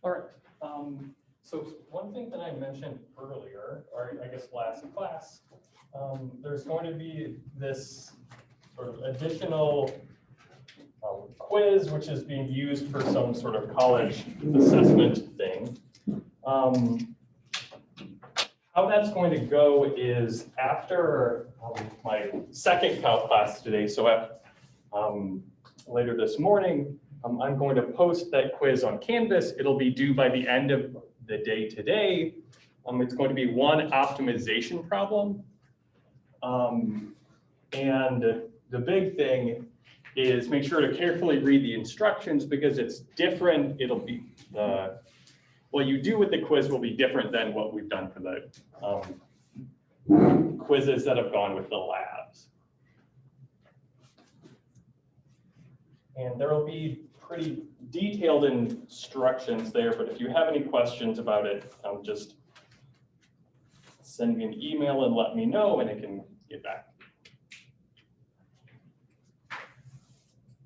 All right. So one thing that I mentioned earlier, or I guess last class, there's going to be this sort of additional quiz, which is being used for some sort of college assessment thing. How that's going to go is after my second calc class today, so at, later this morning, I'm going to post that quiz on Canvas. It'll be due by the end of the day today. It's going to be one optimization problem. And the big thing is make sure to carefully read the instructions because it's different. It'll be, what you do with the quiz will be different than what we've done for the quizzes that have gone with the labs. And there will be pretty detailed instructions there, but if you have any questions about it, just send me an email and let me know and I can get back.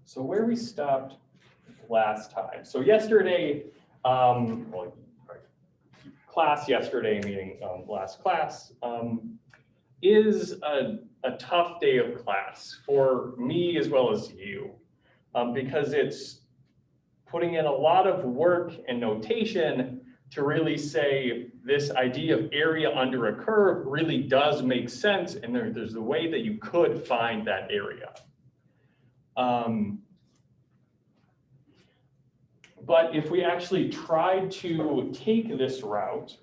So where we stopped last time. So yesterday, class yesterday, meaning last class, is a tough day of class for me as well as you, because it's putting in a lot of work and notation to really say this idea of area under a curve really does make sense, and there's a way that you could find that area. But if we actually try to take this route,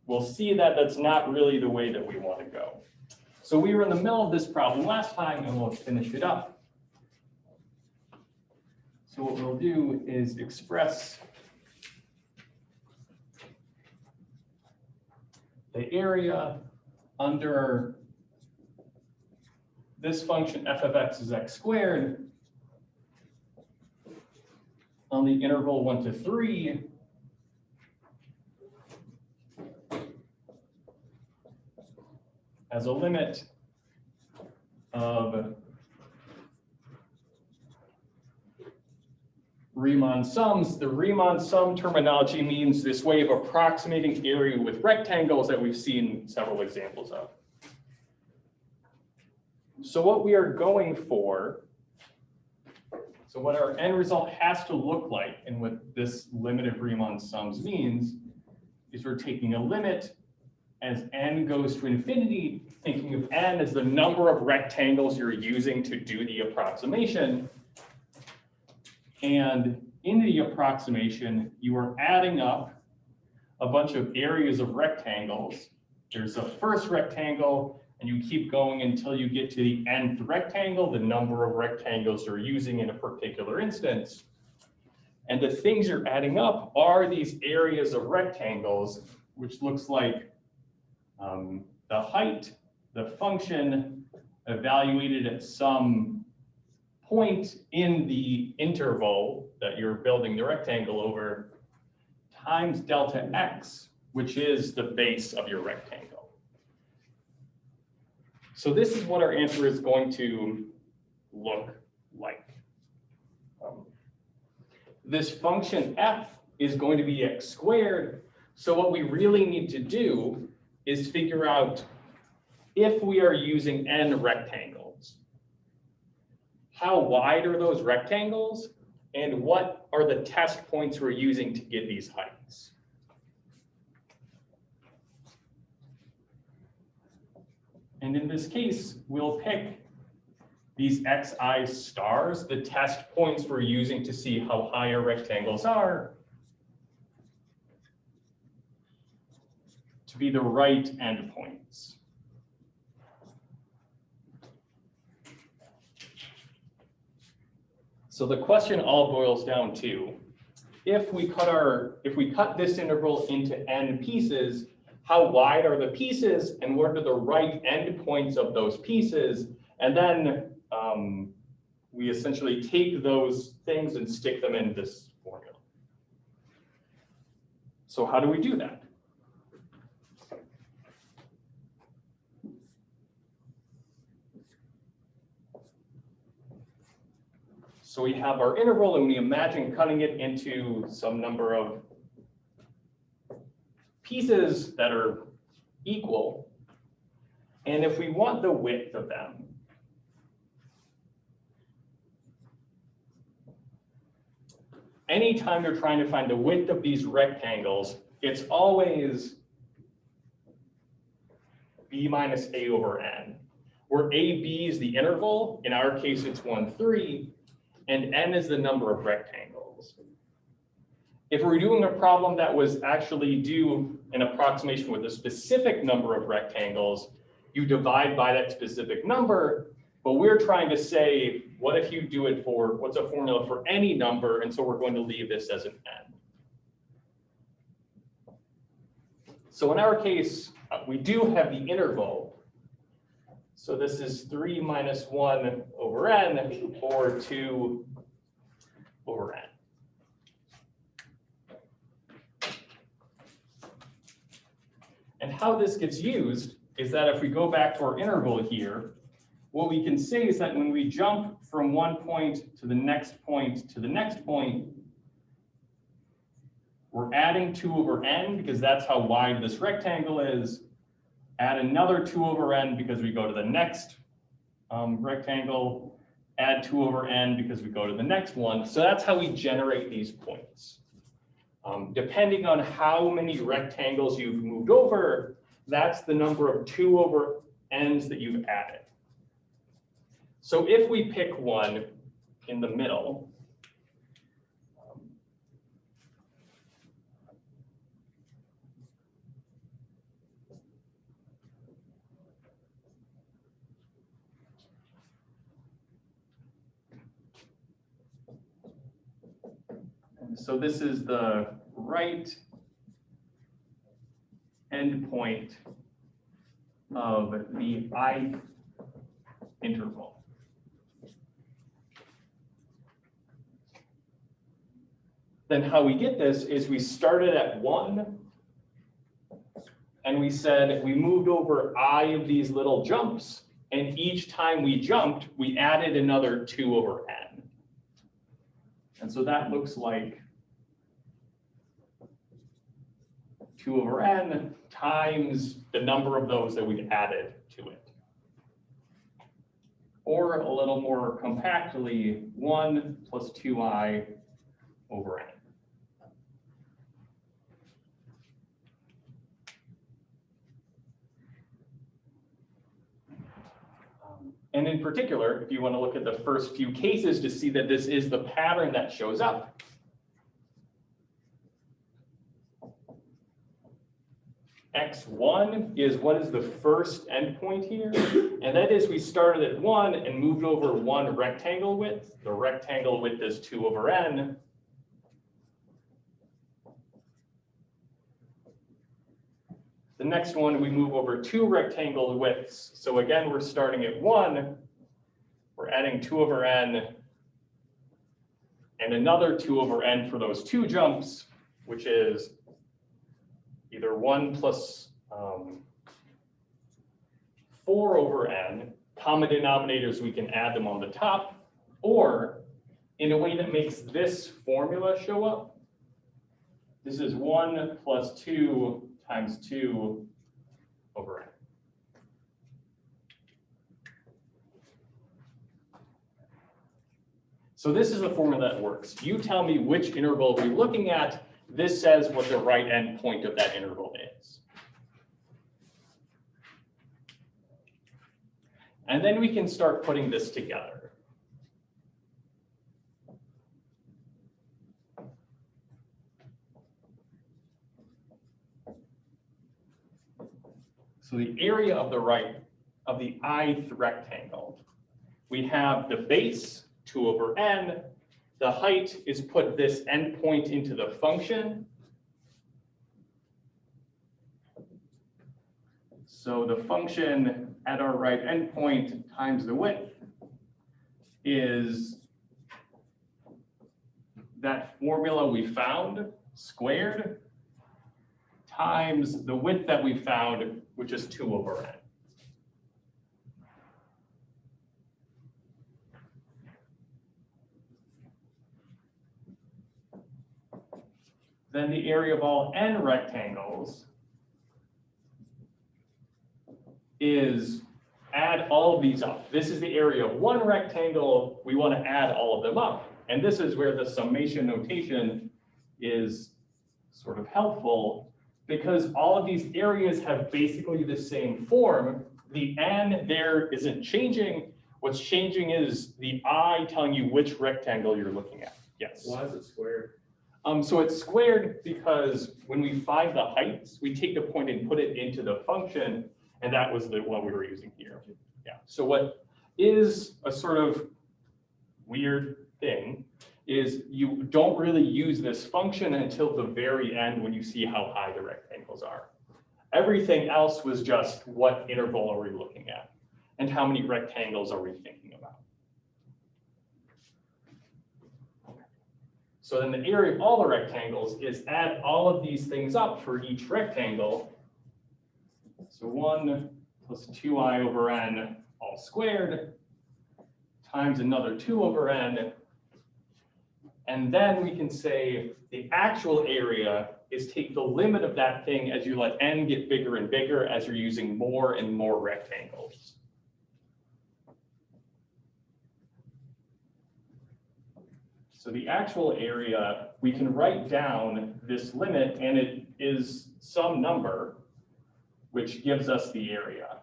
we'll see that that's not really the way that we want to go. So we were in the middle of this problem last time, and we'll finish it up. So what we'll do is express the area under this function f of x is x squared on the interval 1 to 3 as a limit of Riemann sums. The Riemann sum terminology means this way of approximating area with rectangles that we've seen several examples of. So what we are going for, so what our end result has to look like, and what this limit of Riemann sums means, is we're taking a limit as n goes to infinity, thinking of n as the number of rectangles you're using to do the approximation. And in the approximation, you are adding up a bunch of areas of rectangles. There's a first rectangle, and you keep going until you get to the nth rectangle, the number of rectangles you're using in a particular instance. And the things you're adding up are these areas of rectangles, which looks like the height, the function evaluated at some point in the interval that you're building the rectangle over, times delta x, which is the base of your rectangle. So this is what our answer is going to look like. This function f is going to be x squared. So what we really need to do is figure out if we are using n rectangles, how wide are those rectangles, and what are the test points we're using to get these heights. And in this case, we'll pick these xi stars, the test points we're using to see how high our rectangles are, to be the right endpoints. So the question all boils down to, if we cut this interval into n pieces, how wide are the pieces and what are the right endpoints of those pieces? And then we essentially take those things and stick them in this formula. So how do we do that? So we have our interval and we imagine cutting it into some number of pieces that are equal, and if we want the width of them, anytime you're trying to find the width of these rectangles, it's always b minus a over n, where ab is the interval, in our case it's 1, 3, and n is the number of rectangles. If we're doing a problem that was actually do an approximation with a specific number of rectangles, you divide by that specific number, but we're trying to say, what if you do it for, what's a formula for any number, and so we're going to leave this as an n. So in our case, we do have the interval. So this is 3 minus 1 over n, or 2 over n. And how this gets used is that if we go back to our interval here, what we can say is that when we jump from one point to the next point to the next point, we're adding 2 over n because that's how wide this rectangle is. Add another 2 over n because we go to the next rectangle. Add 2 over n because we go to the next one. So that's how we generate these points. Depending on how many rectangles you've moved over, that's the number of 2 over n's that you've added. So if we pick one in the middle, so this is the right endpoint of the ith interval. Then how we get this is we started at 1, and we said we moved over I of these little jumps, and each time we jumped, we added another 2 over n. And so that looks like 2 over n times the number of those that we've added to it. Or a little more compactly, 1 plus 2i over n. And in particular, if you want to look at the first few cases to see that this is the pattern that shows up, x1 is what is the first endpoint here, and that is we started at 1 and moved over 1 rectangle width. The rectangle width is 2 over n. The next one, we move over 2 rectangle widths. So again, we're starting at 1. We're adding 2 over n and another 2 over n for those 2 jumps, which is either 1 plus 4 over n. Common denominators, we can add them on the top, or in a way that makes this formula show up. This is 1 plus 2 times 2 over n. So this is the formula that works. You tell me which interval we're looking at. This says what the right endpoint of that interval is. And then we can start putting this together. So the area of the ith rectangle, we have the base, 2 over n. The height is put this endpoint into the function. So the function at our right endpoint times the width is that formula we found squared times the width that we found, which is 2 over n. Then the area of all n rectangles is add all of these up. This is the area of one rectangle. We want to add all of them up. And this is where the summation notation is sort of helpful, because all of these areas have basically the same form. The n there isn't changing. What's changing is the I telling you which rectangle you're looking at. Yes. Why is it squared? So it's squared because when we find the heights, we take the point and put it into the function, and that was the one we were using here. Yeah. So what is a sort of weird thing is you don't really use this function until the very end when you see how high the rectangles are. Everything else was just what interval are we looking at and how many rectangles are we thinking about. So then the area of all the rectangles is add all of these things up for each rectangle. So 1 plus 2i over n all squared times another 2 over n. And then we can say the actual area is take the limit of that thing as you let n get bigger and bigger as you're using more and more rectangles. So the actual area, we can write down this limit, and it is some number, which gives us the area.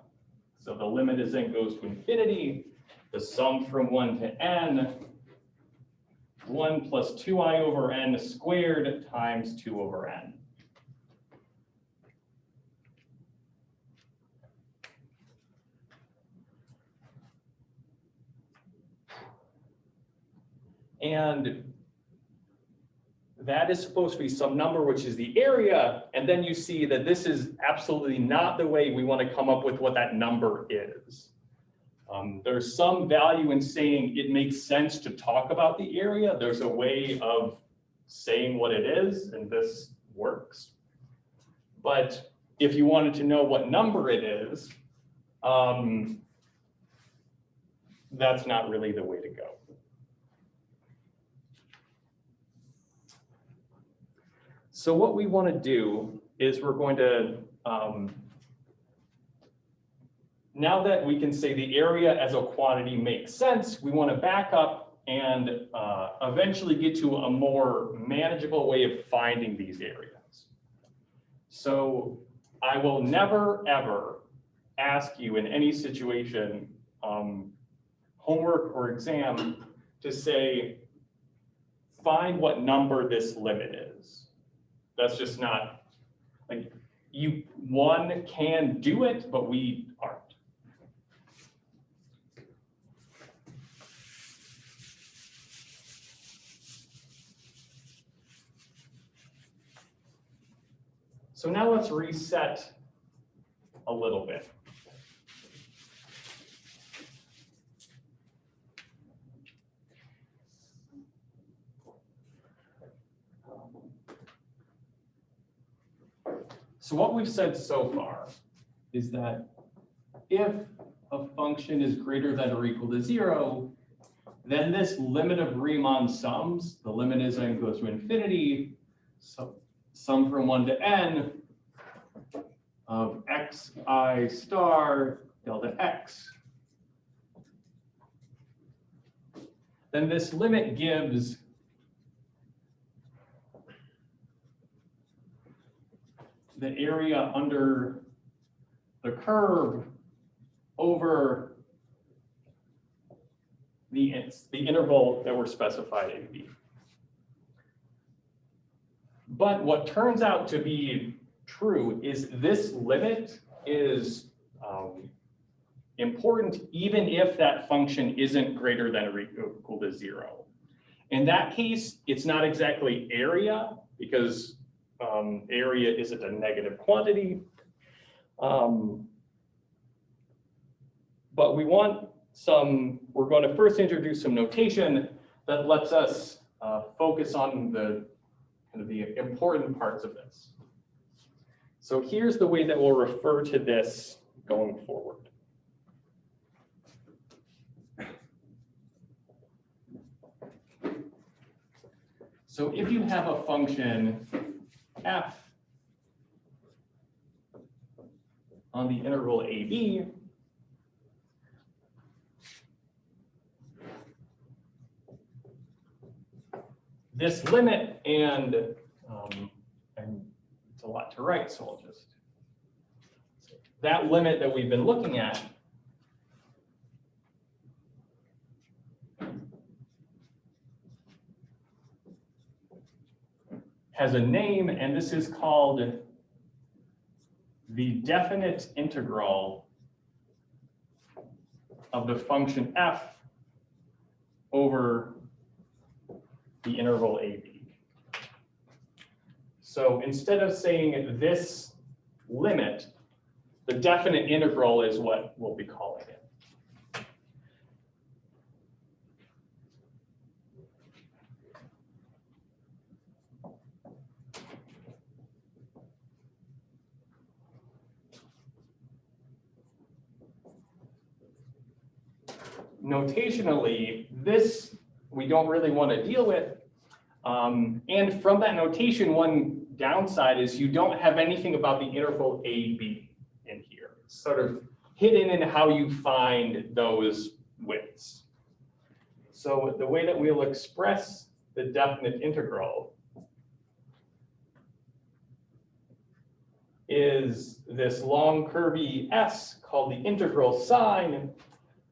So the limit is then goes to infinity, the sum from 1 to n, 1 plus 2i over n squared times 2 over n. And that is supposed to be some number, which is the area. And then you see that this is absolutely not the way we want to come up with what that number is. There's some value in saying it makes sense to talk about the area. There's a way of saying what it is, and this works. But if you wanted to know what number it is, that's not really the way to go. So what we want to do is we're going to, now that we can say the area as a quantity makes sense, we want to back up and eventually get to a more manageable way of finding these areas. So I will never, ever ask you in any situation, homework or exam, to say, find what number this limit is. That's just not, like, one can do it, but we aren't. So now let's reset a little bit. So what we've said so far is that if a function is greater than or equal to 0, then this limit of Riemann sums, the limit is n goes to infinity, so sum from 1 to n of xi star delta x. Then this limit gives the area under the curve over the interval that were specified a b. But what turns out to be true is this limit is important even if that function isn't greater than or equal to 0. In that case, it's not exactly area because area isn't a negative quantity. But we want we're going to first introduce some notation that lets us focus on the kind of the important parts of this. So here's the way that we'll refer to this going forward. So if you have a function f on the interval AB, this limit, and it's a lot to write, so I'll just, that limit that we've been looking at has a name, and this is called the definite integral of the function f over the interval AB. So instead of saying this limit, the definite integral is what we'll be calling it. Notationally, this we don't really want to deal with. And from that notation, one downside is you don't have anything about the interval AB in here. It's sort of hidden in how you find those widths. So the way that we'll express the definite integral is this long curvy S called the integral sign,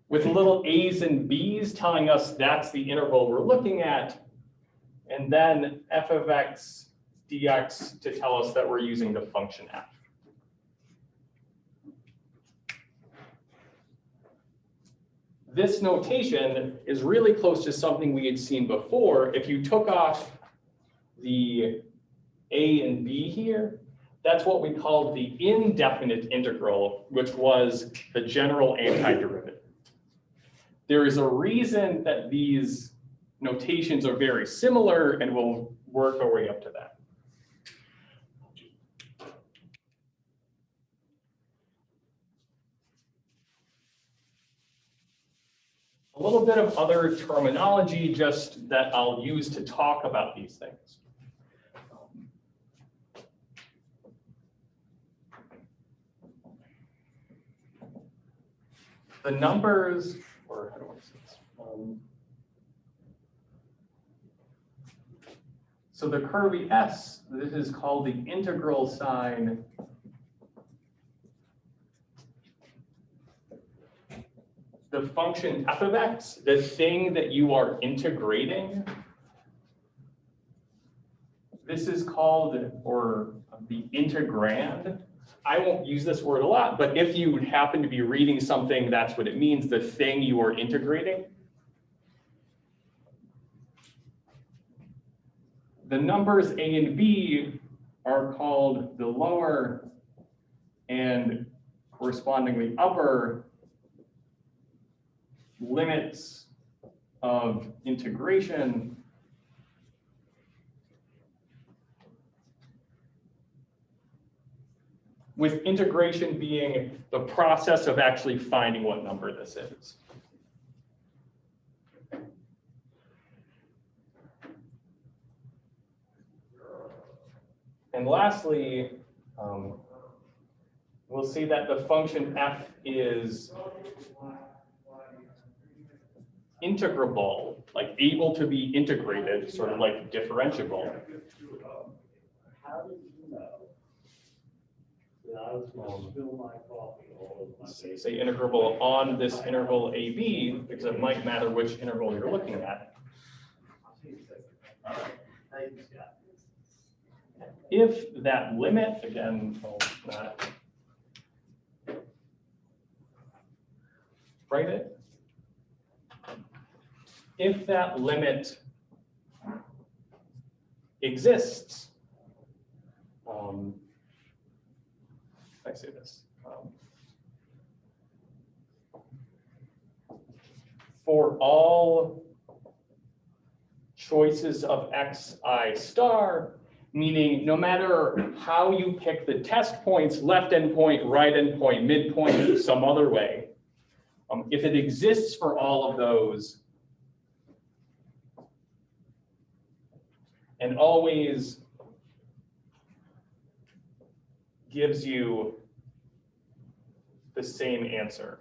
with little a's and b's telling us that's the interval we're looking at, and then f of x dx to tell us that we're using the function f. This notation is really close to something we had seen before. If you took off the a and b here, that's what we called the indefinite integral, which was the general antiderivative. There is a reason that these notations are very similar, and we'll work our way up to that. A little bit of other terminology just that I'll use to talk about these things. The numbers, or how do I say this? So the curvy S, this is called the integral sign the function f of x, the thing that you are integrating, this is called, or the integrand. I won't use this word a lot, but if you happen to be reading something, that's what it means, the thing you are integrating. The numbers a and b are called the lower and correspondingly upper limits of integration. With integration being the process of actually finding what number this is. And lastly, we'll see that the function f is integrable, like able to be integrated, sort of like differentiable. How did you know that I was going to spill my coffee all over my face? Say integrable on this interval AB, because it might matter which interval you're looking at. Thank you, Scott. If that limit, again, I'll not write it. If that limit exists, I say this, for all choices of xi star, meaning no matter how you pick the test points, left endpoint, right endpoint, midpoint, some other way, if it exists for all of those, and always gives you the same answer.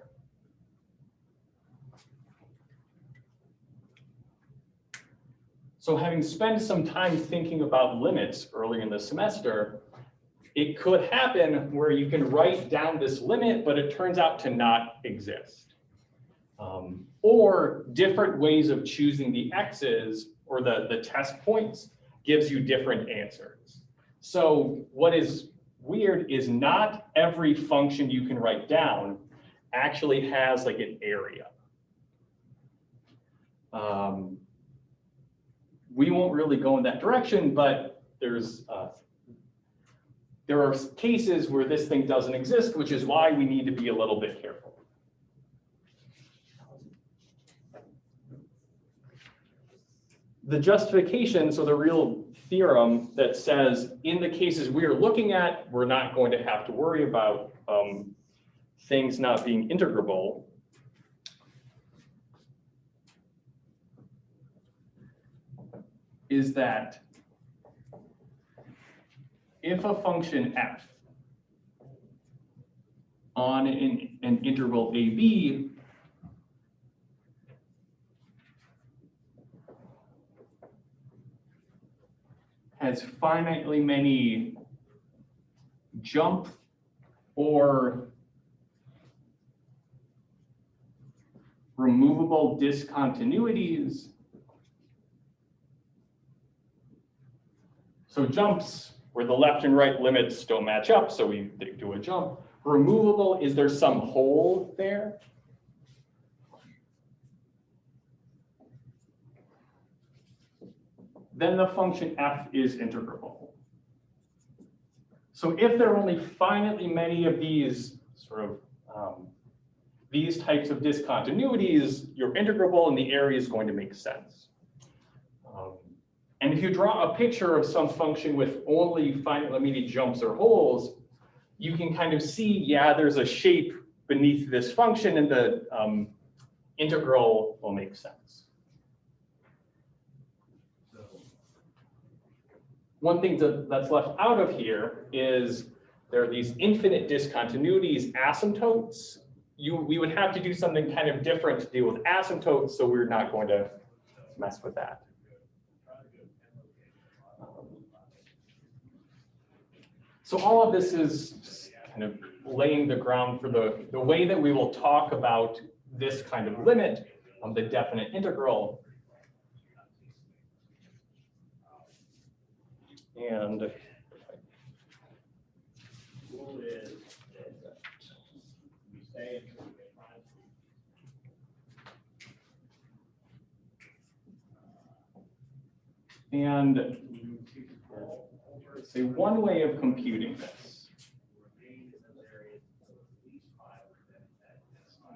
So having spent some time thinking about limits early in the semester, it could happen where you can write down this limit, but it turns out to not exist. Or different ways of choosing the x's or the test points gives you different answers. So what is weird is not every function you can write down actually has like an area. We won't really go in that direction, but there are cases where this thing doesn't exist, which is why we need to be a little bit careful. The justification, so the real theorem that says in the cases we are looking at, we're not going to have to worry about things not being integrable. Is that if a function f on an interval AB has finitely many jump or removable discontinuities. So jumps where the left and right limits don't match up, so we do a jump. Removable, is there some hole there? Then the function f is integrable. So if there are only finitely many of these sort of these types of discontinuities, you're integrable and the area is going to make sense. And if you draw a picture of some function with only finitely many jumps or holes, you can kind of see, yeah, there's a shape beneath this function and the integral will make sense. One thing that's left out of here is there are these infinite discontinuities, asymptotes. We would have to do something kind of different to deal with asymptotes, so we're not going to mess with that. So all of this is just kind of laying the ground for the way that we will talk about this kind of limit, the definite integral. And say one way of computing this,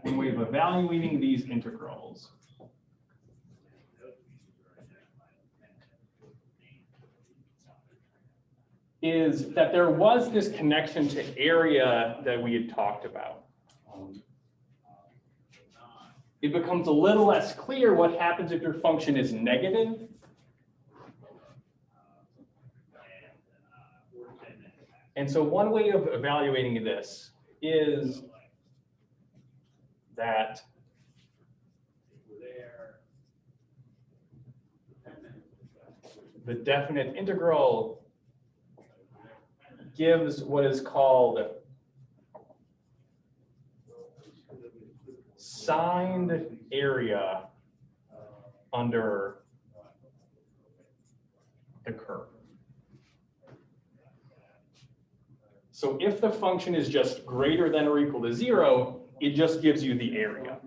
one way of evaluating these integrals is that there was this connection to area that we had talked about. It becomes a little less clear what happens if your function is negative. And so one way of evaluating this is that the definite integral gives what is called signed area under the curve. So if the function is just greater than or equal to 0, it just gives you the area.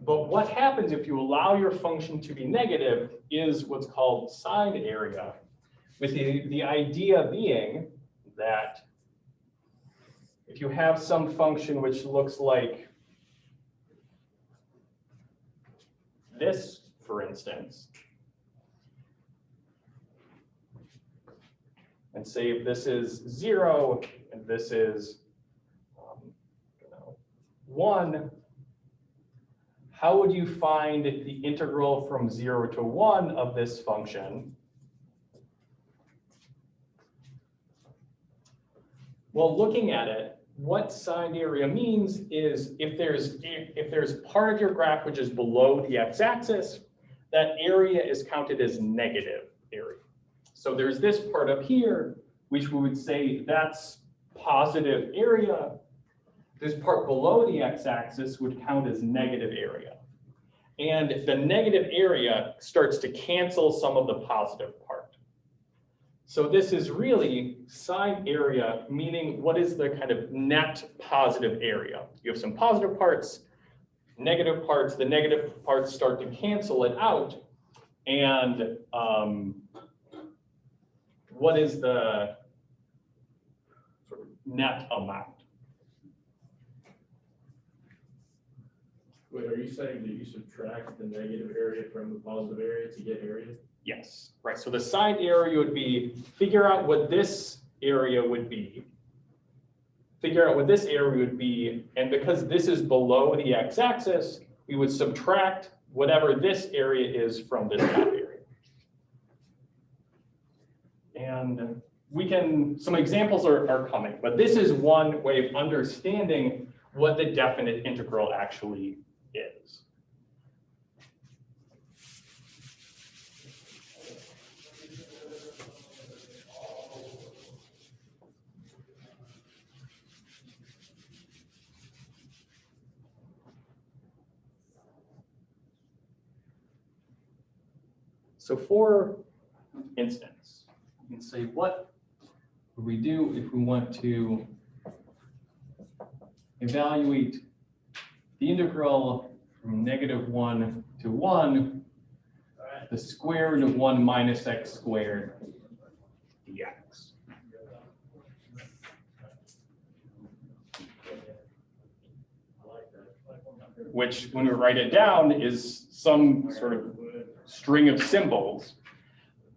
But what happens if you allow your function to be negative is what's called signed area, with the idea being that if you have some function which looks like this, for instance, and say if this is 0 and this is 1, how would you find the integral from 0 to 1 of this function? Well, looking at it, what signed area means is if there's part of your graph which is below the x-axis, that area is counted as negative area. So there's this part up here, which we would say that's positive area. This part below the x-axis would count as negative area. And the negative area starts to cancel some of the positive part. So this is really side area, meaning what is the kind of net positive area? You have some positive parts, negative parts, the negative parts start to cancel it out. And what is the sort of net amount? Wait, are you saying that you subtract the negative area from the positive area to get area? Yes, right. So the side area would be, figure out what this area would be. Figure out what this area would be. And because this is below the x-axis, we would subtract whatever this area is from this top area. And we can, some examples are coming, but this is one way of understanding what the definite integral actually is. So for instance, you can say, what would we do if we want to evaluate the integral from -1 to 1, the square root of 1 minus x squared dx. Which, when we write it down, is some sort of string of symbols.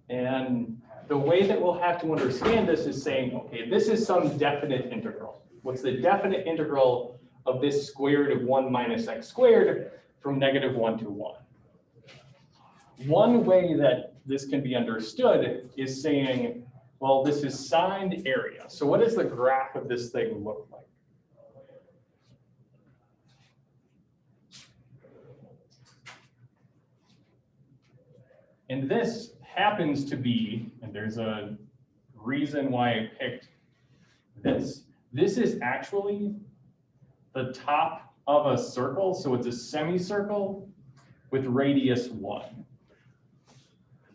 And the way that we'll have to understand this is saying, okay, this is some definite integral. What's the definite integral of this square root of 1 minus x squared from -1 to 1? One way that this can be understood is saying, well, this is signed area. So what does the graph of this thing look like? And this happens to be, and there's a reason why I picked this. This is actually the top of a circle. So it's a semicircle with radius 1.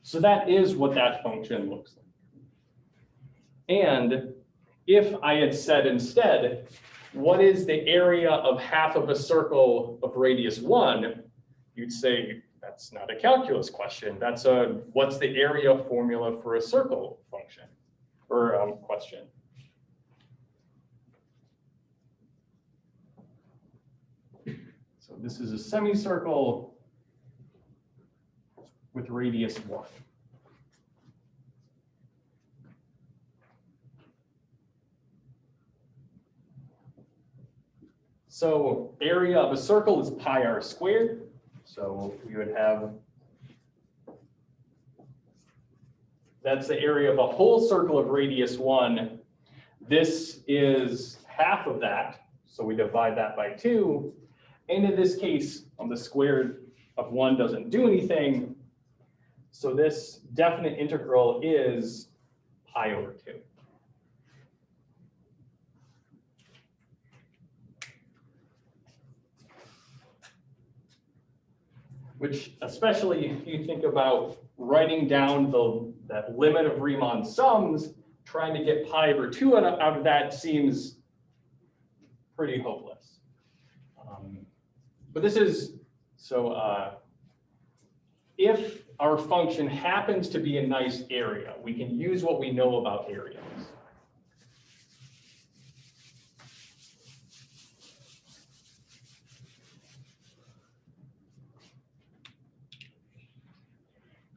So that is what that function looks like. And if I had said instead, what is the area of half of a circle of radius 1? You'd say, that's not a calculus question. That's a, what's the area formula for a circle function or question. So this is a semicircle with radius 1. So area of a circle is pi r squared. So we would have, that's the area of a whole circle of radius 1. This is half of that. So we divide that by 2. And in this case, the square root of 1 doesn't do anything. So this definite integral is pi over 2. Which, especially if you think about writing down that limit of Riemann sums, trying to get pi over 2 out of that seems pretty hopeless. But this is, so if our function happens to be a nice area, we can use what we know about areas.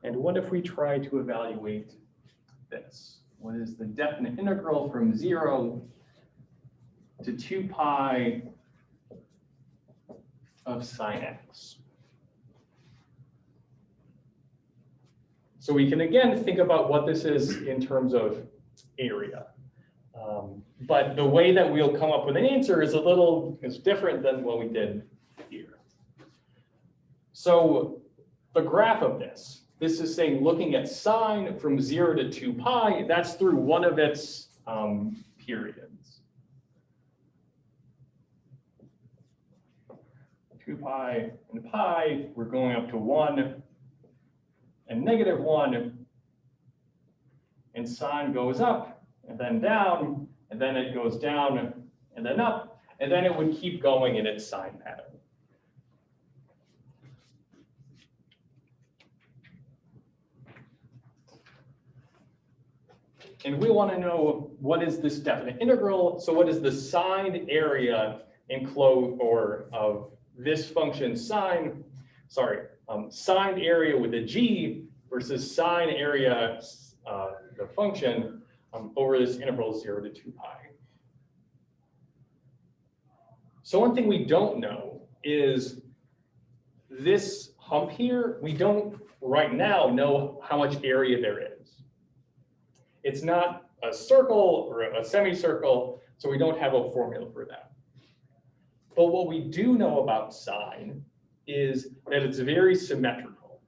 And what if we try to evaluate this? What is the definite integral from 0 to 2 pi of sine x? So we can again think about what this is in terms of area. But the way that we'll come up with an answer is different than what we did here. So the graph of this is saying looking at sine from 0 to 2 pi, that's through one of its periods. 2 pi and pi, we're going up to 1 and -1, and sine goes up and then down, and then it goes down and then up, and then it would keep going in its sine pattern. And we want to know, what is this definite integral? So what is the sine area enclosed or of this function sine area with a g versus sine area, the function over this interval 0 to 2 pi. So one thing we don't know is this hump here, we don't right now know how much area there is. It's not a circle or a semicircle, so we don't have a formula for that. But what we do know about sine is that it's very symmetrical.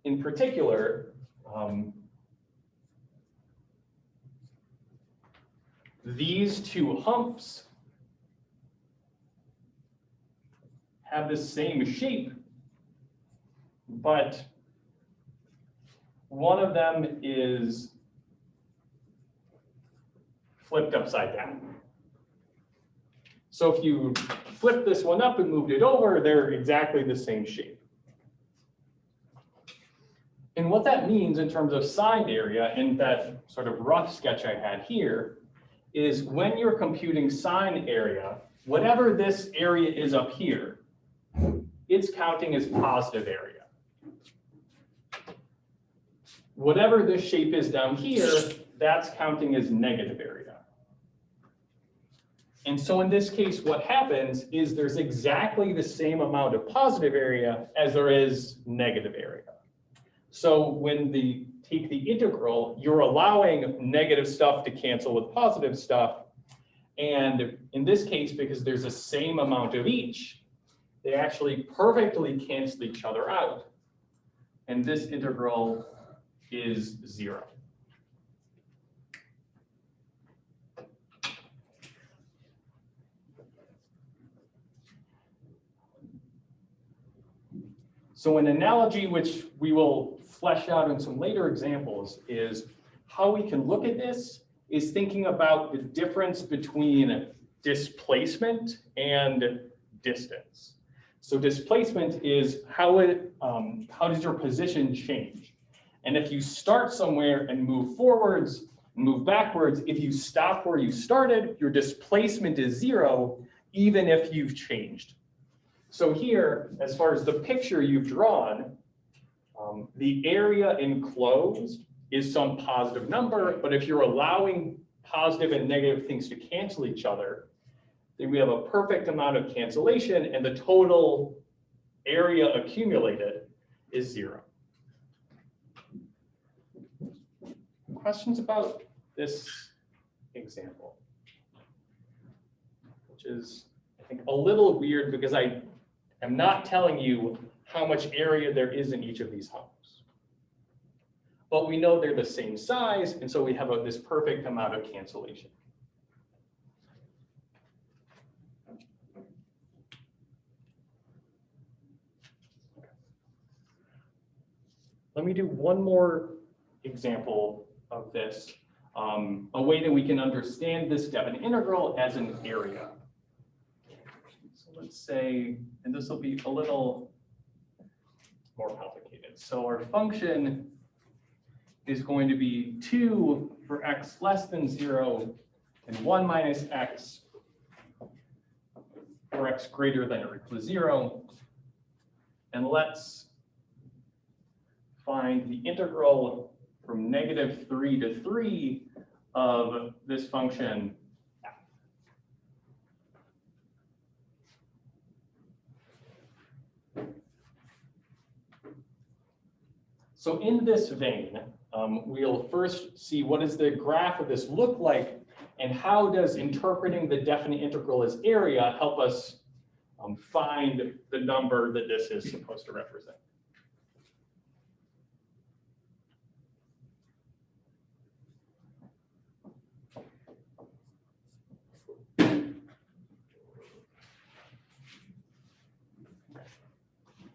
In particular, these two humps have the same shape, but one of them is flipped upside down. So if you flip this one up and moved it over, they're exactly the same shape. And what that means in terms of sine area in that sort of rough sketch I had here is when you're computing sine area, whatever this area is up here, it's counting as positive area. Whatever this shape is down here, that's counting as negative area. And so in this case, what happens is there's exactly the same amount of positive area as there is negative area. So when take the integral, you're allowing negative stuff to cancel with positive stuff. And in this case, because there's the same amount of each, they actually perfectly cancel each other out. And this integral is 0. So an analogy which we will flesh out in some later examples is how we can look at this is thinking about the difference between displacement and distance. So displacement is how does your position change? And if you start somewhere and move forwards, move backwards, if you stop where you started, your displacement is 0, even if you've changed. So here, as far as the picture you've drawn, the area enclosed is some positive number, but if you're allowing positive and negative things to cancel each other, then we have a perfect amount of cancellation and the total area accumulated is 0. Questions about this example? Which is, I think, a little weird because I am not telling you how much area there is in each of these humps. But we know they're the same size, and so we have this perfect amount of cancellation. Let me do one more example of this, a way that we can understand this definite integral as an area. So let's say, and this will be a little more complicated. So our function is going to be 2 for x less than 0 and 1 minus x for x greater than or equal to 0. And let's find the integral from -3 to 3 of this function f. So in this vein, we'll first see what does the graph of this look like, and how does interpreting the definite integral as area help us find the number that this is supposed to represent.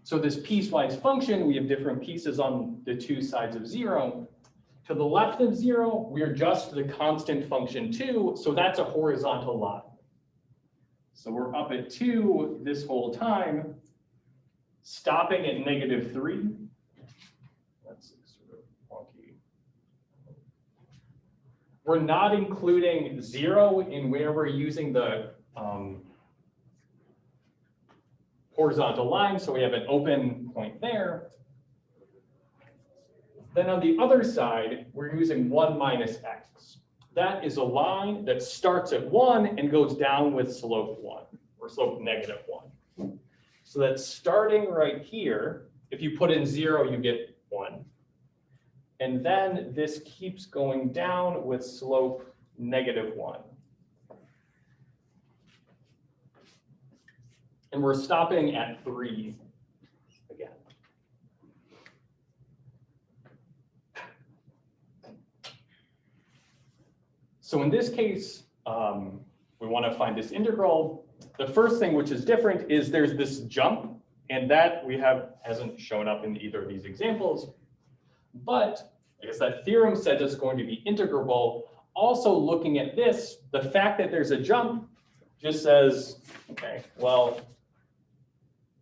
So this piecewise function, we have different pieces on the two sides of 0. To the left of 0, we adjust the constant function 2, so that's a horizontal line. So we're up at 2 this whole time, stopping at -3. That's sort of wonky. We're not including 0 in where we're using the horizontal line, so we have an open point there. Then on the other side, we're using 1 minus x. That is a line that starts at 1 and goes down with slope 1, or slope -1. So that's starting right here. If you put in 0, you get 1. And then this keeps going down with slope -1. And we're stopping at 3 again. So in this case, we want to find this integral. The first thing which is different is there's this jump, and that hasn't shown up in either of these examples. But I guess that theorem says it's going to be integrable. Also looking at this, the fact that there's a jump just says, okay, well,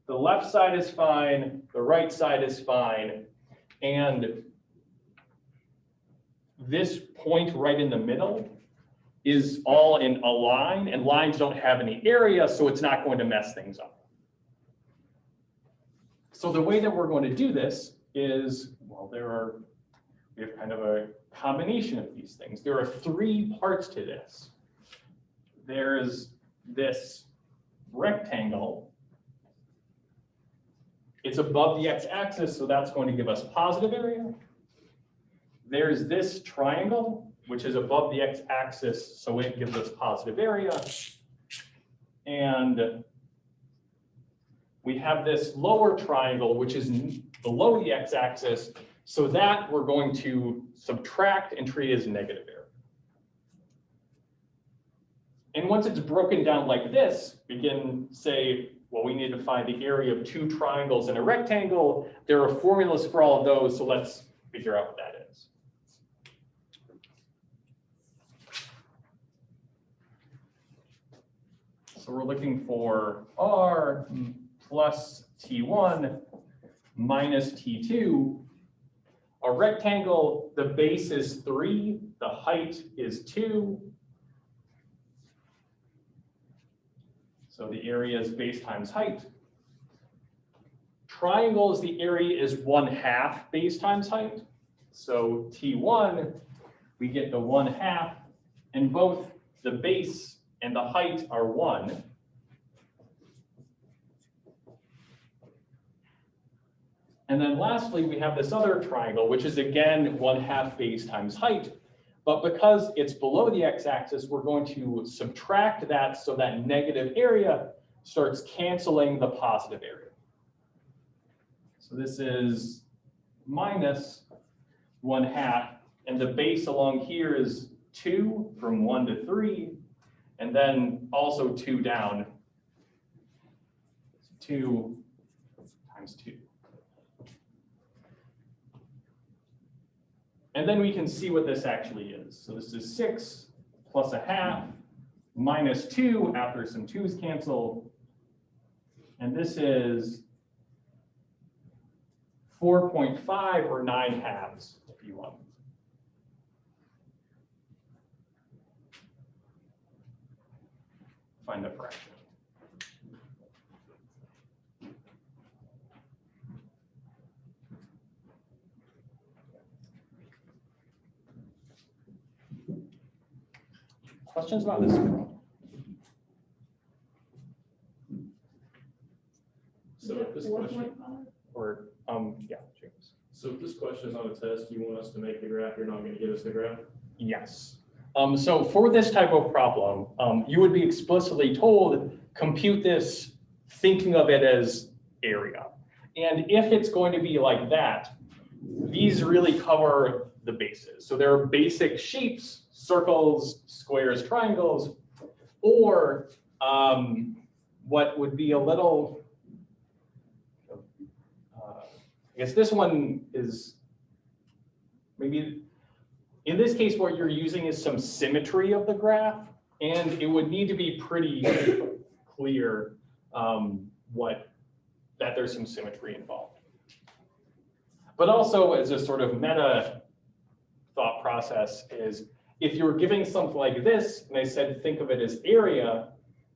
the left side is fine, the right side is fine, and this point right in the middle is all in a line, and lines don't have any area, so it's not going to mess things up. So the way that we're going to do this is, well, we have kind of a combination of these things. There are 3 parts to this. There's this rectangle. It's above the x-axis, so that's going to give us positive area. There's this triangle, which is above the x-axis, so it gives us positive area. And we have this lower triangle, which is below the x-axis, so that we're going to subtract and treat as negative area. And once it's broken down like this, we can say, well, we need to find the area of 2 triangles and a rectangle. There are formulas for all of those, so let's figure out what that is. So we're looking for R plus T1 minus T2. A rectangle, the base is 3, the height is 2. So the area is base times height. Triangles, the area is 1/2 base times height. So T1, we get the 1/2, and both the base and the height are 1. And then lastly, we have this other triangle, which is again 1/2 base times height. But because it's below the x-axis, we're going to subtract that so that negative area starts canceling the positive area. So this is minus 1/2, and the base along here is 2 from 1 to 3, and then also 2 down. 2 times 2. And then we can see what this actually is. So this is 6 plus 1/2 minus 2 after some 2's cancel. And this is 4.5 or 9/2 if you want. Find the fraction. Questions about this? So if this question, Or, yeah, James. so if this question questions on a test, you want us to make the graph, you're not gonna give us the graph? Yes. So for this type of problem, you would be explicitly told, compute this thinking of it as area. And if it's going to be like that, these really cover the bases. So there are basic shapes, circles, squares, triangles, or what would be a little, I guess this one is maybe, in this case, what you're using is some symmetry of the graph, and it would need to be pretty clear that there's some symmetry involved. But also, as a sort of meta thought process is, if you're giving something like this, and I said, think of it as area,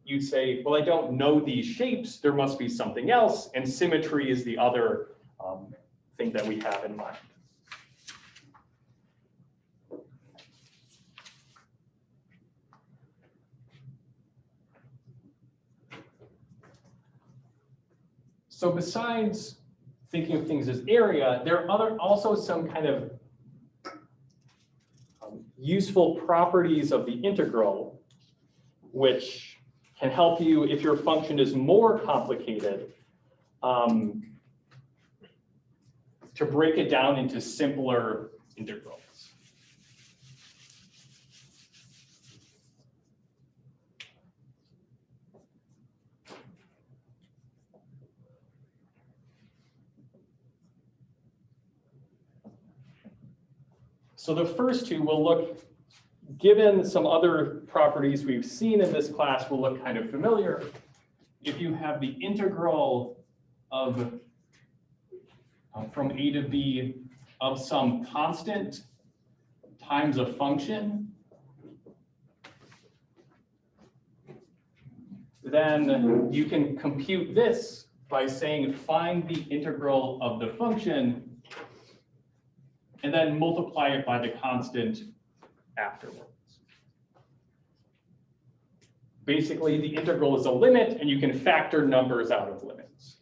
you'd say, well, I don't know these shapes, there must be something else, and symmetry is the other thing that we have in mind. So besides thinking of things as area, there are also some kind of useful properties of the integral, which can help you if your function is more complicated, to break it down into simpler integrals. So the first two will look, given some other properties we've seen in this class, will look kind of familiar. If you have the integral of from a to b of some constant times a function, then you can compute this by saying find the integral of the function and then multiply it by the constant afterwards. Basically, the integral is a limit, and you can factor numbers out of limits.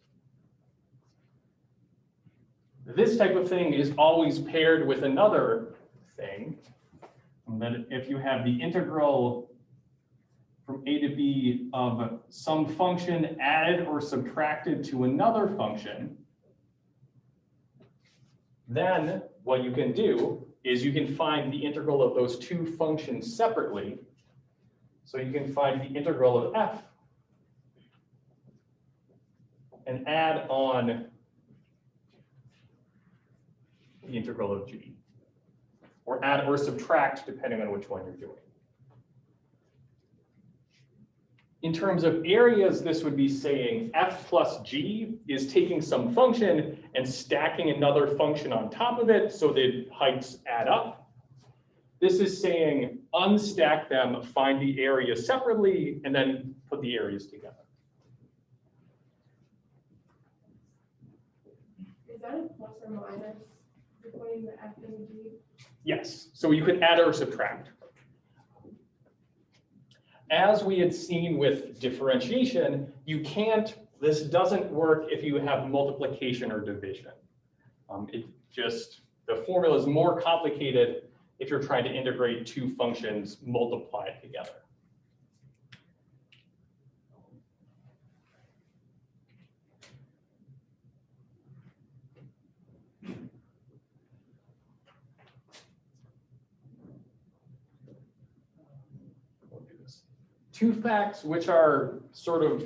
This type of thing is always paired with another thing, that if you have the integral from a to b of some function added or subtracted to another function, then what you can do is you can find the integral of those two functions separately. So you can find the integral of f and add on the integral of g, or add or subtract depending on which one you're doing. In terms of areas, this would be saying f plus g is taking some function and stacking another function on top of it so the heights add up. This is saying unstack them, find the area separately, and then put the areas together. Is that a plus or minus between the f and g? Yes, so you could add or subtract. As we had seen with differentiation, you can't, this doesn't work if you have multiplication or division. The formula is more complicated if you're trying to integrate two functions multiplied together. Two facts which are sort of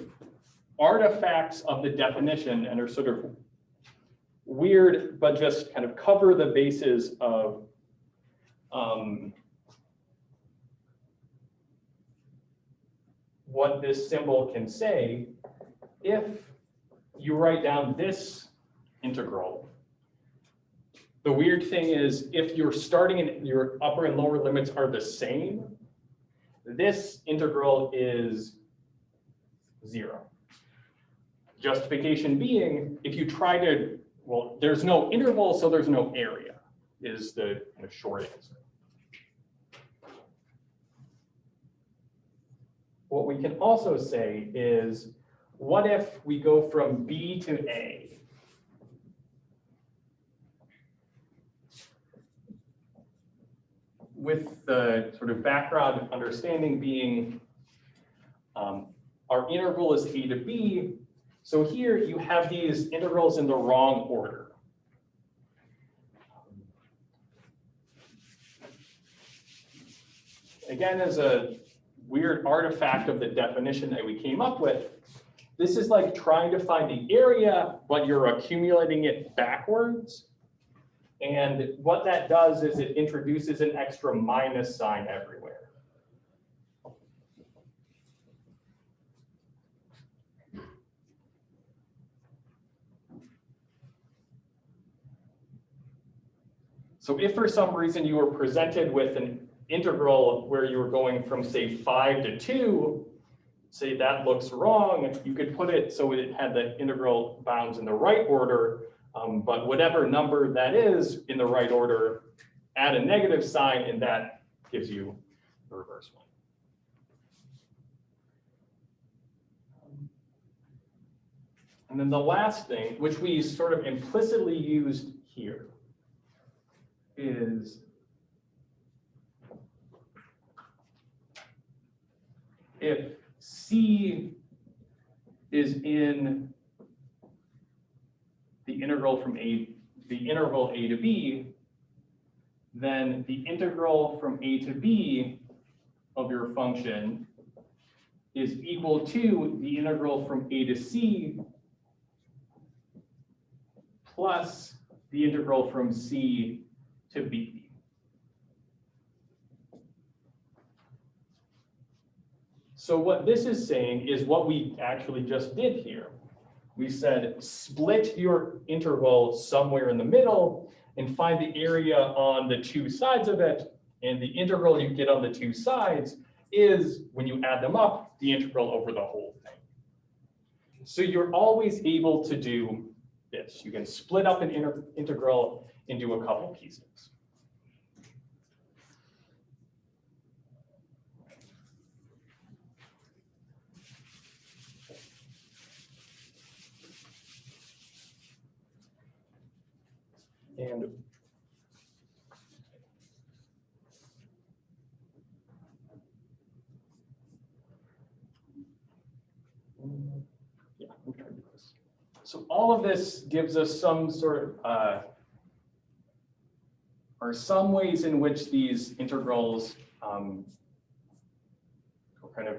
artifacts of the definition and are sort of weird, but just kind of cover the bases of what this symbol can say. If you write down this integral, the weird thing is if you're starting and your upper and lower limits are the same, this integral is 0. Justification being, if you try to, well, there's no interval, so there's no area, is the kind of short answer. What we can also say is, what if we go from B to A? with the sort of background understanding being our interval is a to b. So here you have these integrals in the wrong order. Again, as a weird artifact of the definition that we came up with, this is like trying to find the area, but you're accumulating it backwards. And what that does is it introduces an extra minus sign everywhere. So if for some reason you were presented with an integral where you were going from, say, 5 to 2, say that looks wrong, you could put it so it had the integral bounds in the right order, but whatever number that is in the right order, add a negative sign, and that gives you the reverse one. And then the last thing, which we sort of implicitly used here, is if C is in the interval from the interval a to b, then the integral from a to b of your function is equal to the integral from a to c plus the integral from c to b. So what this is saying is what we actually just did here. We said split your interval somewhere in the middle and find the area on the two sides of it. And the integral you get on the two sides is, when you add them up, the integral over the whole thing. So you're always able to do this. You can split up an integral into a couple pieces. And yeah, we'll try to do this. So all of this gives us some sort of, or some ways in which these integrals, kind of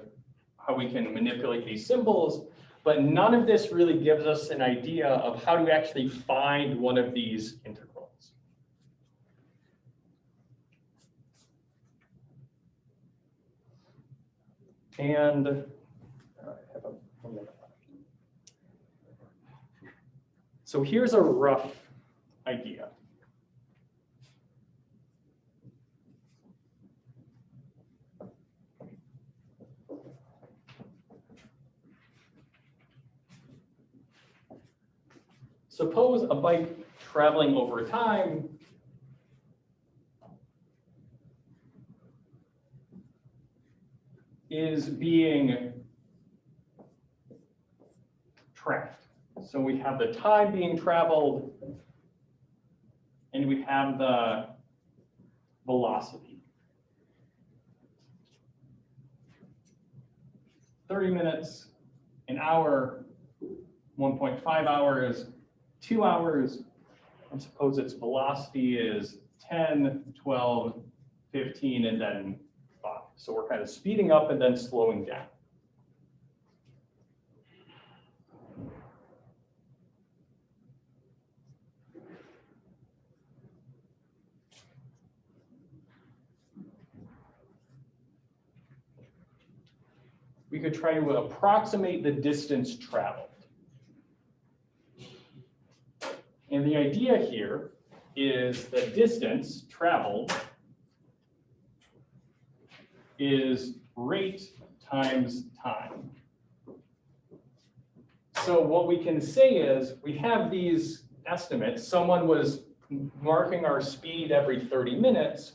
how we can manipulate these symbols, but none of this really gives us an idea of how to actually find one of these integrals. And I have a minute left. So here's a rough idea. Suppose a bike traveling over time is being tracked. So we have the time being traveled and we have the velocity. 30 minutes, an hour, 1.5 hours, 2 hours, and suppose its velocity is 10, 12, 15, and then 5. So we're kind of speeding up and then slowing down. We could try to approximate the distance traveled. And the idea here is that distance traveled is rate times time. So what we can say is we have these estimates. Someone was marking our speed every 30 minutes.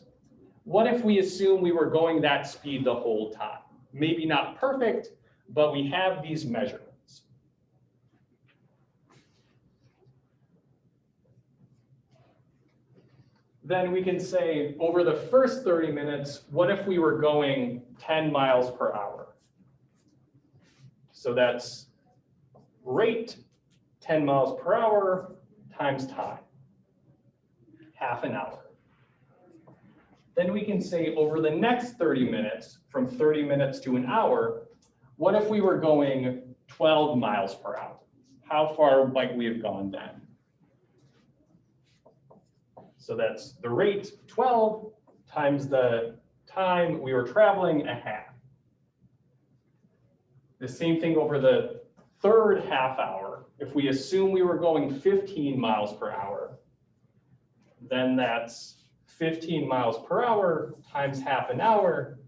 What if we assume we were going that speed the whole time? Maybe not perfect, but we have these measurements. then we can say over the first 30 minutes, what if we were going 10 miles per hour? So that's rate 10 miles per hour times time, half an hour. Then we can say over the next 30 minutes, from 30 minutes to an hour, what if we were going 12 miles per hour? How far might we have gone then? So that's the rate 12 times the time we were traveling, a half. The same thing over the third half hour. If we assume we were going 15 miles per hour, then that's 15 miles per hour times half an hour.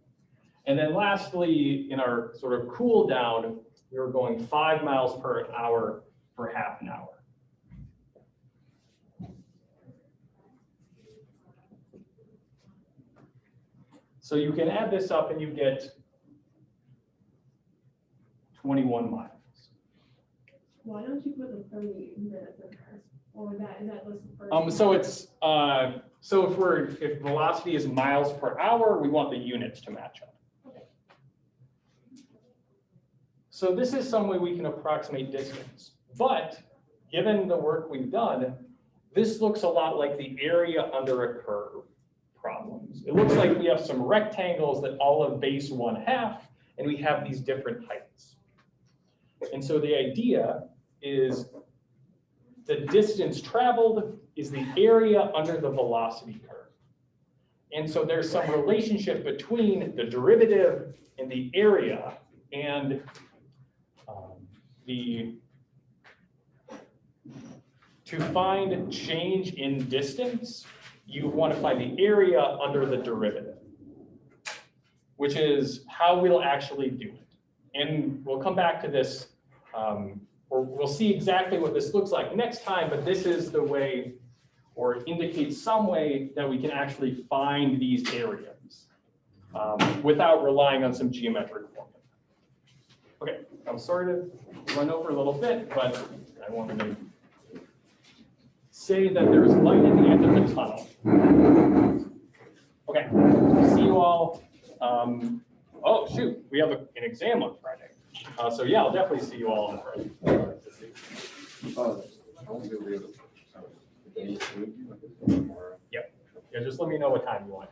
And then lastly, in our sort of cool down, we were going 5 miles per hour for half an hour. So you can add this up and you get 21 miles. Why don't you put the 30 minutes in there? Or is that just the first? So it's so if velocity is miles per hour, we want the units to match up. Okay. So this is some way we can approximate distance. But given the work we've done, this looks a lot like the area under a curve problems. It looks like we have some rectangles that all have base 1/2, and we have these different heights. And so the idea is the distance traveled is the area under the velocity curve. And so there's some relationship between the derivative and the area and to find change in distance, you want to find the area under the derivative, which is how we'll actually do it. And we'll come back to this, or we'll see exactly what this looks like next time, but this is the way, or indicates some way that we can actually find these areas without relying on some geometric formula. Okay, I'm sorry to run over a little bit, but I wanted to say that there's light at the end of the tunnel. Okay, see you all. Oh, shoot, we have an exam on Friday. So yeah, I'll definitely see you all on Friday. I won't be able to do it. Yep. Yeah, just let me know what time you want.